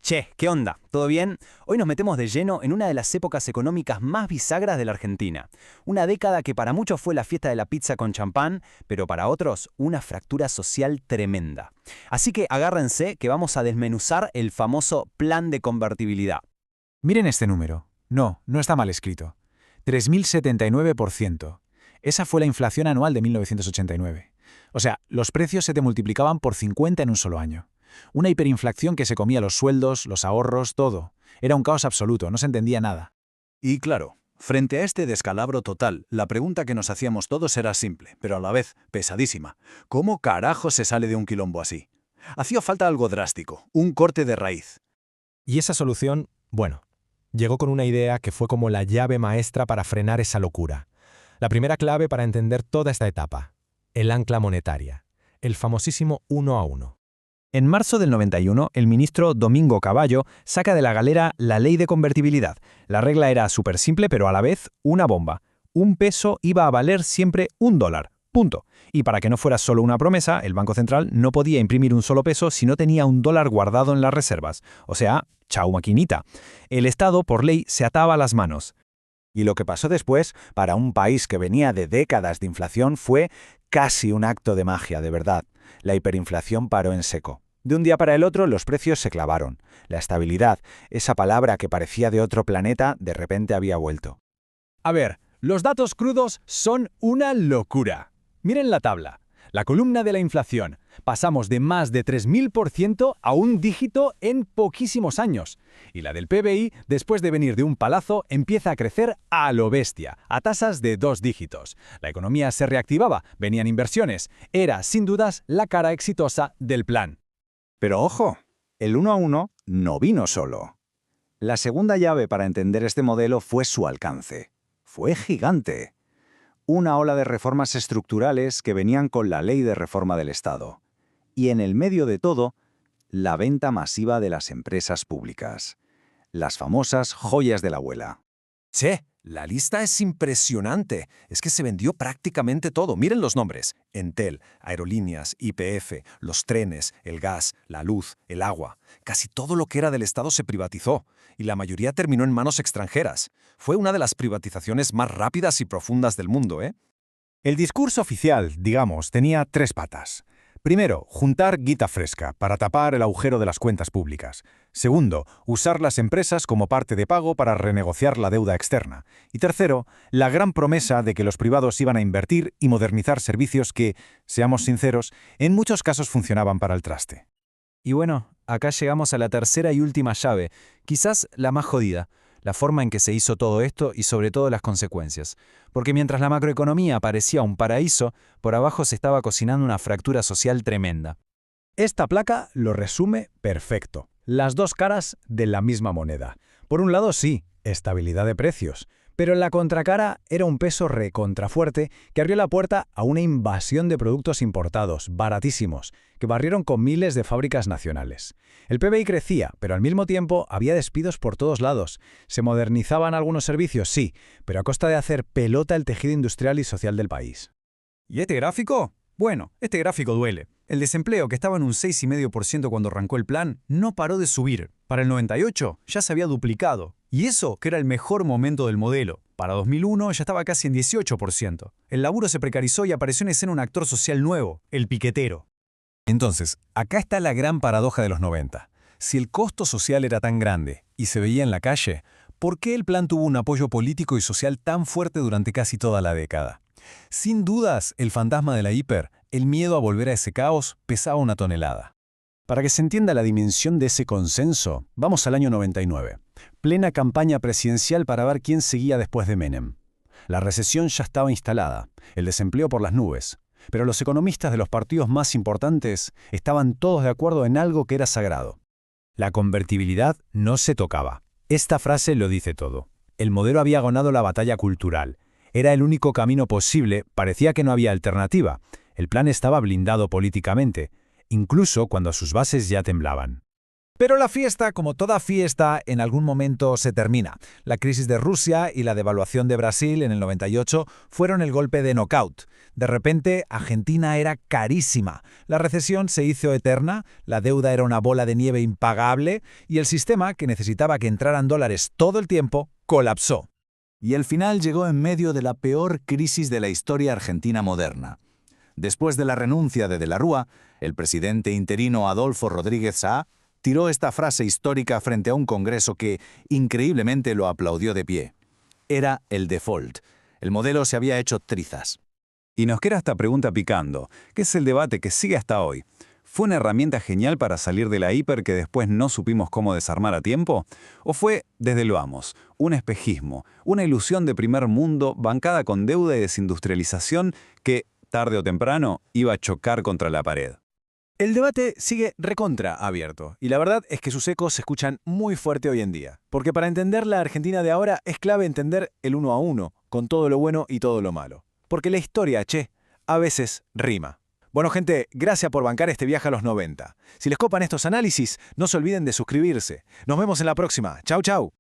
Che, ¿qué onda? ¿Todo bien? Hoy nos metemos de lleno en una de las épocas económicas más bisagras de la Argentina. Una década que para muchos fue la fiesta de la pizza con champán, pero para otros una fractura social tremenda. Así que agárrense que vamos a desmenuzar el famoso plan de convertibilidad. Miren este número. No está mal escrito. 3.079%. Esa fue la inflación anual de 1989. O sea, los precios se te multiplicaban por 50 en un solo año. Una hiperinflación que se comía los sueldos, los ahorros, todo. Era un caos absoluto, no se entendía nada. Y claro, frente a este descalabro total, la pregunta que nos hacíamos todos era simple, pero a la vez pesadísima. ¿Cómo carajo se sale de un quilombo así? Hacía falta algo drástico, un corte de raíz. Y esa solución, bueno, llegó con una idea que fue como la llave maestra para frenar esa locura. La primera clave para entender toda esta etapa, el ancla monetaria, el famosísimo 1 a 1. En marzo del 91, el ministro Domingo Cavallo saca de la galera la ley de convertibilidad. La regla era súper simple, pero a la vez una bomba. Un peso iba a valer siempre $1. Punto. Y para que no fuera solo una promesa, el Banco Central no podía imprimir un solo peso si no tenía $1 guardado en las reservas. O sea, chau maquinita. El Estado, por ley, se ataba las manos. Y lo que pasó después, para un país que venía de décadas de inflación, fue casi un acto de magia, de verdad. La hiperinflación paró en seco. De un día para el otro, los precios se clavaron. La estabilidad, esa palabra que parecía de otro planeta, de repente había vuelto. A ver, los datos crudos son una locura. Miren la tabla. La columna de la inflación. Pasamos de más de 3.000% a un dígito en poquísimos años. Y la del PBI, después de venir de un palazo, empieza a crecer a lo bestia, a tasas de 2 dígitos. La economía se reactivaba, venían inversiones. Era, sin dudas, la cara exitosa del plan. Pero ojo, el 1 a 1 no vino solo. La segunda llave para entender este modelo fue su alcance. Fue gigante. Una ola de reformas estructurales que venían con la Ley de Reforma del Estado. Y en el medio de todo, la venta masiva de las empresas públicas. Las famosas joyas de la abuela. Che, la lista es impresionante. Es que se vendió prácticamente todo. Miren los nombres. Entel, Aerolíneas, YPF, los trenes, el gas, la luz, el agua. Casi todo lo que era del Estado se privatizó, y la mayoría terminó en manos extranjeras. Fue una de las privatizaciones más rápidas y profundas del mundo, ¿eh? El discurso oficial, digamos, tenía 3 patas. Primero, juntar guita fresca para tapar el agujero de las cuentas públicas. Segundo, usar las empresas como parte de pago para renegociar la deuda externa. Y tercero, la gran promesa de que los privados iban a invertir y modernizar servicios que, seamos sinceros, en muchos casos funcionaban para el traste. Y bueno, acá llegamos a la tercera y última llave, quizás la más jodida. La forma en que se hizo todo esto y sobre todo las consecuencias. Porque mientras la macroeconomía parecía un paraíso, por abajo se estaba cocinando una fractura social tremenda. Esta placa lo resume perfecto. Las dos caras de la misma moneda. Por un lado, sí, estabilidad de precios. Pero en la contracara era un peso recontrafuerte que abrió la puerta a una invasión de productos importados, baratísimos, que barrieron con miles de fábricas nacionales. El PBI crecía, pero al mismo tiempo había despidos por todos lados. Se modernizaban algunos servicios, sí, pero a costa de hacer pelota el tejido industrial y social del país. ¿Y este gráfico? Bueno, este gráfico duele. El desempleo, que estaba en un 6,5% cuando arrancó el plan, no paró de subir. Para el 98 ya se había duplicado. Y eso que era el mejor momento del modelo. Para 2001 ya estaba casi en 18%. El laburo se precarizó y apareció en escena un actor social nuevo, el piquetero. Entonces, acá está la gran paradoja de los 90. Si el costo social era tan grande y se veía en la calle, ¿por qué el plan tuvo un apoyo político y social tan fuerte durante casi toda la década? Sin dudas, el fantasma de la hiper, el miedo a volver a ese caos, pesaba una tonelada. Para que se entienda la dimensión de ese consenso, vamos al año 99. Plena campaña presidencial para ver quién seguía después de Menem. La recesión ya estaba instalada, el desempleo por las nubes, pero los economistas de los partidos más importantes estaban todos de acuerdo en algo que era sagrado. La convertibilidad no se tocaba. Esta frase lo dice todo. El modelo había ganado la batalla cultural. Era el único camino posible, parecía que no había alternativa. El plan estaba blindado políticamente, incluso cuando sus bases ya temblaban. Pero la fiesta, como toda fiesta, en algún momento se termina. La crisis de Rusia y la devaluación de Brasil en el 98 fueron el golpe de knockout. De repente, Argentina era carísima. La recesión se hizo eterna, la deuda era una bola de nieve impagable y el sistema, que necesitaba que entraran dólares todo el tiempo, colapsó. Y el final llegó en medio de la peor crisis de la historia argentina moderna. Después de la renuncia de la Rúa, el presidente interino Adolfo Rodríguez Saá tiró esta frase histórica frente a un Congreso que, increíblemente, lo aplaudió de pie. Era el default. El modelo se había hecho trizas. Y nos queda esta pregunta picando, que es el debate que sigue hasta hoy. ¿Fue una herramienta genial para salir de la hiper que después no supimos cómo desarmar a tiempo? ¿O fue, desde el vamos, un espejismo, una ilusión de primer mundo bancada con deuda y desindustrialización que, tarde o temprano, iba a chocar contra la pared? El debate sigue recontra abierto, y la verdad es que sus ecos se escuchan muy fuerte hoy en día. Porque para entender la Argentina de ahora es clave entender el 1 a 1, con todo lo bueno y todo lo malo. Porque la historia, a veces rima. Bueno, gente, gracias por bancar este viaje a los 90. Si les copan estos análisis, no se olviden de suscribirse. Nos vemos en la próxima. Chau, chau.